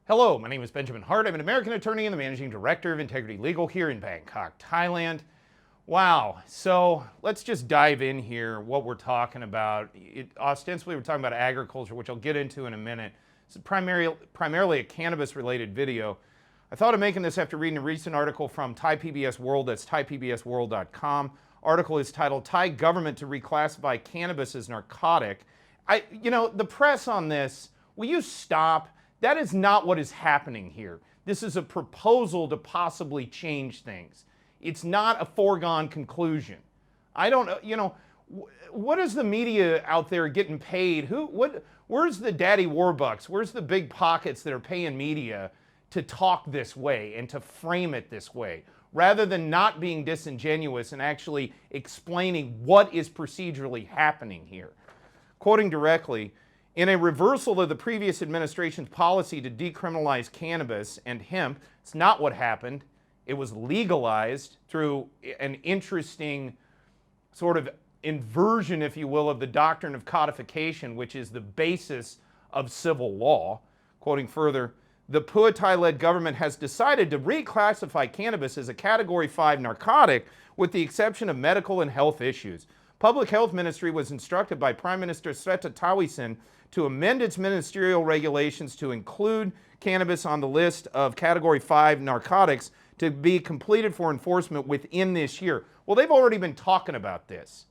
Hello, my name is Benjamin Hart. I'm an American attorney and the managing director of Integrity Legal here in Bangkok, Thailand. Wow, so let's just dive in here, what we're talking about. Ostensibly, we're talking about agriculture, which I'll get into in a minute. This is primarily a cannabis-related video. I thought of making this after reading a recent article from Thai PBS World, that's thaipbsworld.com. Article is titled, Thai Government to Reclassify Cannabis as Narcotic. The press on this, will you stop? That is not what is happening here. This is a proposal to possibly change things. It's not a foregone conclusion. I don't, what is the media out there getting paid? Where's the daddy warbucks? Where's the big pockets that are paying media to talk this way and to frame it this way, rather than not being disingenuous and actually explaining what is procedurally happening here? Quoting directly, in a reversal of the previous administration's policy to decriminalize cannabis and hemp, it's not what happened. It was legalized through an interesting sort of inversion, if you will, of the doctrine of codification, which is the basis of civil law. Quoting further, the Pheu Thai-led government has decided to reclassify cannabis as a Category 5 narcotic with the exception of medical and health issues. Public Health Ministry was instructed by Prime Minister Srettha Thavisin to amend its ministerial regulations to include cannabis on the list of Category 5 narcotics to be completed for enforcement within this year. Well, they've already been talking about this.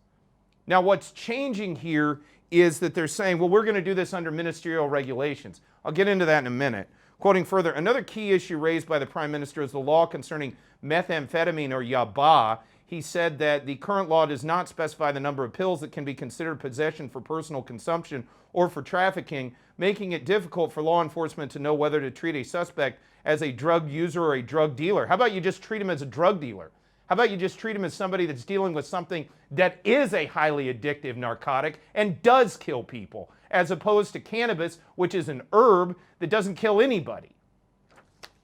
Now, what's changing here is that they're saying, well, we're going to do this under ministerial regulations. I'll get into that in a minute. Quoting further, another key issue raised by the Prime Minister is the law concerning methamphetamine or yaba. He said that the current law does not specify the number of pills that can be considered possession for personal consumption or for trafficking, making it difficult for law enforcement to know whether to treat a suspect as a drug user or a drug dealer. How about you just treat him as a drug dealer? How about you just treat him as somebody that's dealing with something that is a highly addictive narcotic and does kill people, as opposed to cannabis, which is an herb that doesn't kill anybody.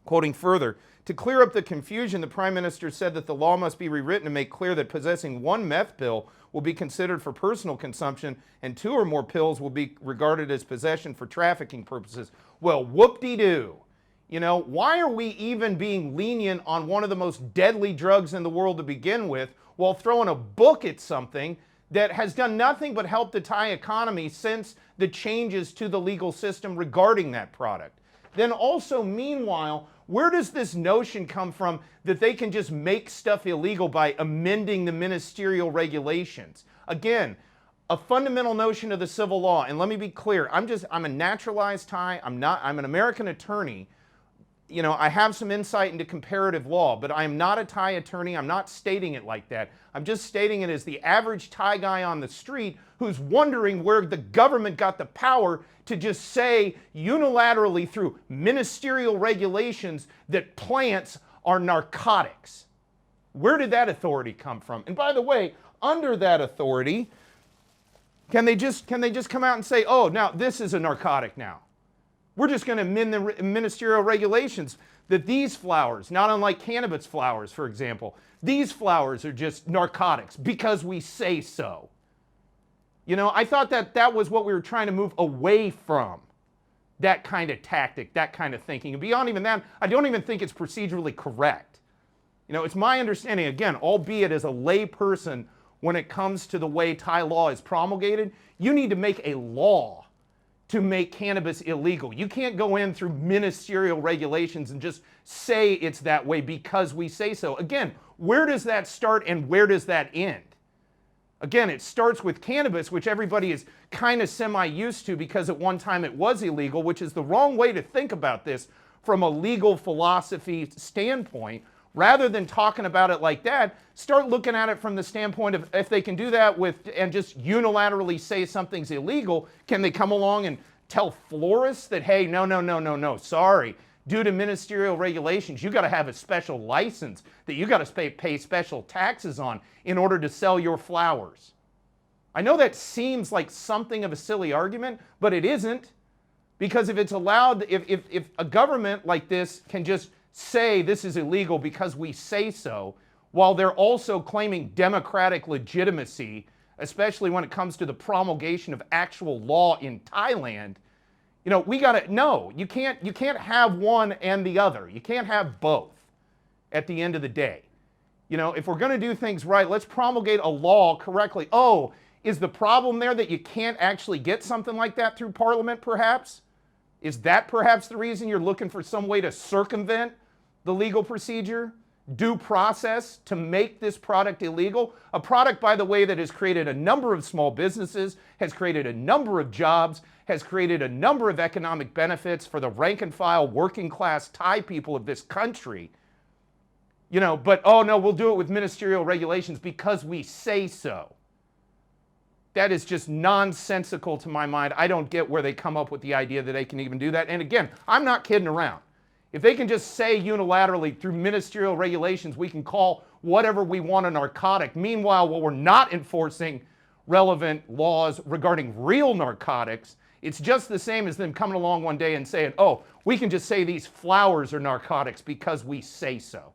Quoting further, to clear up the confusion, the Prime Minister said that the law must be rewritten to make clear that possessing one meth pill will be considered for personal consumption and two or more pills will be regarded as possession for trafficking purposes. Well, whoop-de-doo. Why are we even being lenient on one of the most deadly drugs in the world to begin with, while throwing a book at something that has done nothing but help the Thai economy since the changes to the legal system regarding that product? Then also, meanwhile, where does this notion come from that they can just make stuff illegal by amending the ministerial regulations? Again, a fundamental notion of the civil law, and let me be clear, I'm a naturalized Thai, I'm an American attorney. I have some insight into comparative law, but I am not a Thai attorney. I'm not stating it like that. I'm just stating it as the average Thai guy on the street who's wondering where the government got the power to just say unilaterally through ministerial regulations that plants are narcotics. Where did that authority come from? And by the way, under that authority, can they just come out and say, oh, now this is a narcotic now? We're just going to amend the ministerial regulations that these flowers, not unlike cannabis flowers, for example, these flowers are just narcotics because we say so. I thought that was what we were trying to move away from, that kind of tactic, that kind of thinking. And beyond even that, I don't even think it's procedurally correct. It's my understanding, again, albeit as a lay person, when it comes to the way Thai law is promulgated, you need to make a law to make cannabis illegal. You can't go in through ministerial regulations and just say it's that way because we say so. Again, where does that start and where does that end? Again, it starts with cannabis, which everybody is kind of semi-used to because at one time it was illegal, which is the wrong way to think about this from a legal philosophy standpoint. Rather than talking about it like that, start looking at it from the standpoint of if they can do that and just unilaterally say something's illegal, can they come along and tell florists that, hey, no, sorry, due to ministerial regulations, you got to have a special license that you got to pay special taxes on in order to sell your flowers? I know that seems like something of a silly argument, but it isn't, because if it's allowed, if a government like this can just say this is illegal because we say so, while they're also claiming democratic legitimacy, especially when it comes to the promulgation of actual law in Thailand, You know, no, you can't have one and the other. You can't have both at the end of the day. You know, if we're going to do things right, let's promulgate a law correctly. Oh, is the problem there that you can't actually get something like that through Parliament, perhaps? Is that perhaps the reason you're looking for some way to circumvent the legal procedure, due process, to make this product illegal? A product, by the way, that has created a number of small businesses, has created a number of jobs, has created a number of economic benefits for the rank and file working class Thai people of this country. You know, but oh no, we'll do it with ministerial regulations because we say so. That is just nonsensical to my mind. I don't get where they come up with the idea that they can even do that. And again, I'm not kidding around. If they can just say unilaterally through ministerial regulations, we can call whatever we want a narcotic. Meanwhile, while we're not enforcing relevant laws regarding real narcotics, it's just the same as them coming along one day and saying, oh, we can just say these flowers are narcotics because we say so.